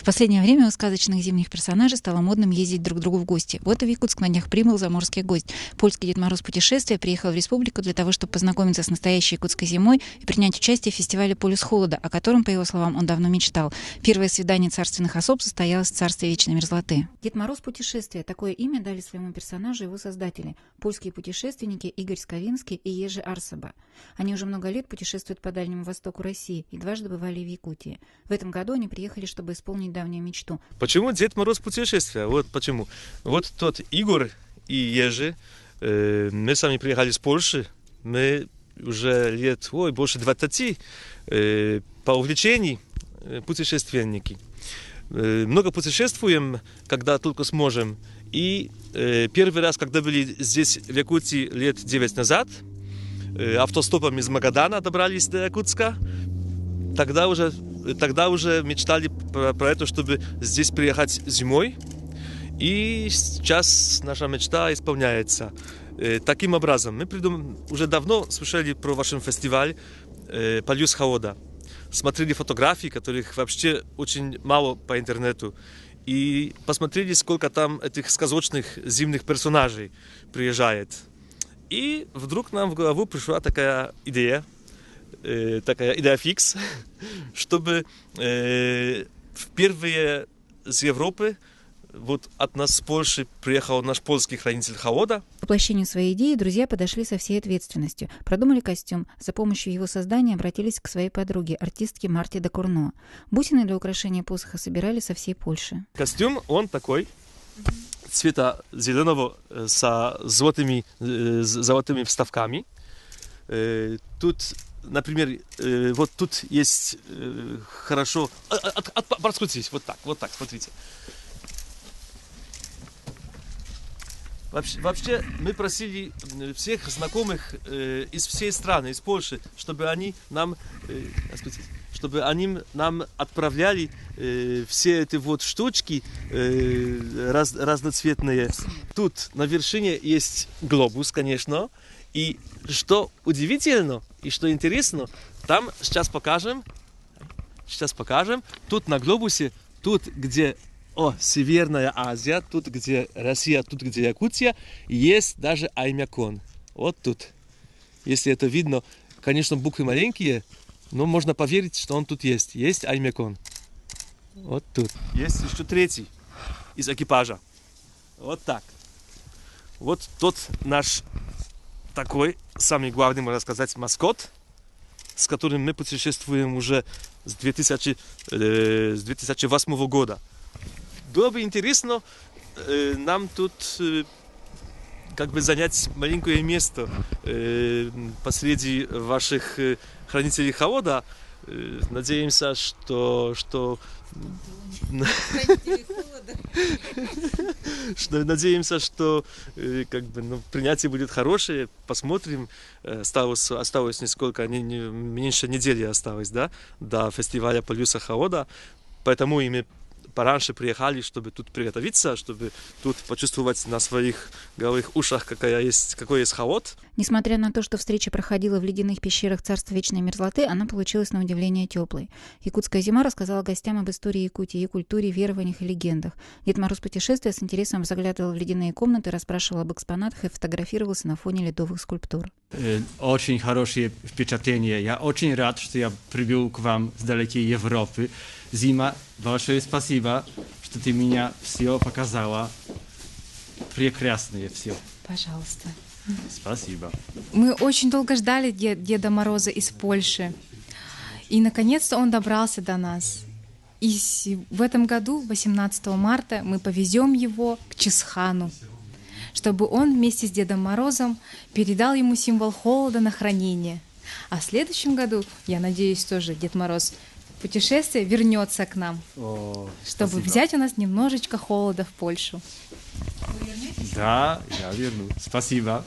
В последнее время у сказочных зимних персонажей стало модным ездить друг к другу в гости. Вот и в Якутск на днях прибыл заморский гость. Польский Дед Мороз путешествия приехал в республику для того, чтобы познакомиться с настоящей якутской зимой и принять участие в фестивале «Полюс холода», о котором, по его словам, он давно мечтал. Первое свидание царственных особ состоялось в царстве вечной мерзлоты. Дед Мороз путешествия. Такое имя дали своему персонажу его создатели. Польские путешественники Игорь Сковинский и Ежи Арсаба. Они уже много лет путешествуют по Дальнему Востоку России и дважды бывали в Якутии. В этом году они приехали, чтобы исполнить давнюю мечту. Почему Дед Мороз путешествия? Вот почему. Вот тот Игорь и Ежи, мы сами приехали с Польши, мы уже лет больше 20 по увлечению путешественники. Много путешествуем, когда только сможем. И первый раз, когда были здесь в Якутии лет 9 назад, автостопом из Магадана добрались до Якутска, тогда уже мечтали про это, чтобы здесь приехать зимой. И сейчас наша мечта исполняется. Таким образом, мы уже давно слышали про ваш фестиваль «Полюс холода». Смотрели фотографии, которых вообще очень мало по интернету. И посмотрели, сколько там этих сказочных зимних персонажей приезжает. И вдруг нам в голову пришла такая идея фикс, чтобы впервые с Европы, вот от нас с Польши приехал наш польский хранитель холода. К воплощению своей идеи друзья подошли со всей ответственностью. Продумали костюм. За помощью его создания обратились к своей подруге, артистке Марте Декурно. Бусины для украшения посоха собирали со всей Польши. Костюм, он такой, цвета зеленого с золотыми вставками. Тут, например, вот тут есть хорошо... Подкрутись, вот так, смотрите. Вообще, мы просили всех знакомых из всей страны, из Польши, чтобы они нам отправляли все эти вот штучки разноцветные. Тут на вершине есть глобус, конечно. И что удивительно, и что интересно, там сейчас покажем. Тут на глобусе, тут где Северная Азия, тут где Россия, тут где Якутия, есть даже Аймякон. Вот тут. Если это видно, конечно, буквы маленькие, но можно поверить, что он тут есть. Есть Аймякон. Вот тут. Есть еще третий из экипажа. Вот так. Вот тот наш такой, самый главный, можно сказать, маскот, с которым мы путешествуем уже с 2008 года. Было бы интересно нам тут занять маленькое место посреди ваших хранителей холода. Надеемся, что принятие будет хорошее. Посмотрим. Осталось несколько, меньше недели осталось, да, до фестиваля «Полюса холода». Поэтому и мы пораньше приехали, чтобы тут приготовиться, чтобы тут почувствовать на своих головых ушах, какой есть холод. Несмотря на то, что встреча проходила в ледяных пещерах царства вечной мерзлоты, она получилась на удивление теплой. Якутская зима рассказала гостям об истории Якутии, ее культуре, верованиях и легендах. Дед Мороз путешествия с интересом заглядывал в ледяные комнаты, расспрашивал об экспонатах и фотографировался на фоне ледовых скульптур. Очень хорошее впечатление. Я очень рад, что я прибыл к вам с далекой Европы. Зима, большое спасибо, что ты меня все показала. Прекрасное все. Пожалуйста. Спасибо. Мы очень долго ждали Деда Мороза из Польши. И, наконец-то, он добрался до нас. И в этом году, 18 марта, мы повезем его к Чесхану, чтобы он вместе с Дедом Морозом передал ему символ холода на хранение. А в следующем году, я надеюсь, тоже Дед Мороз путешествие вернется к нам, чтобы взять у нас немножечко холода в Польшу. Да, я верну. Спасибо.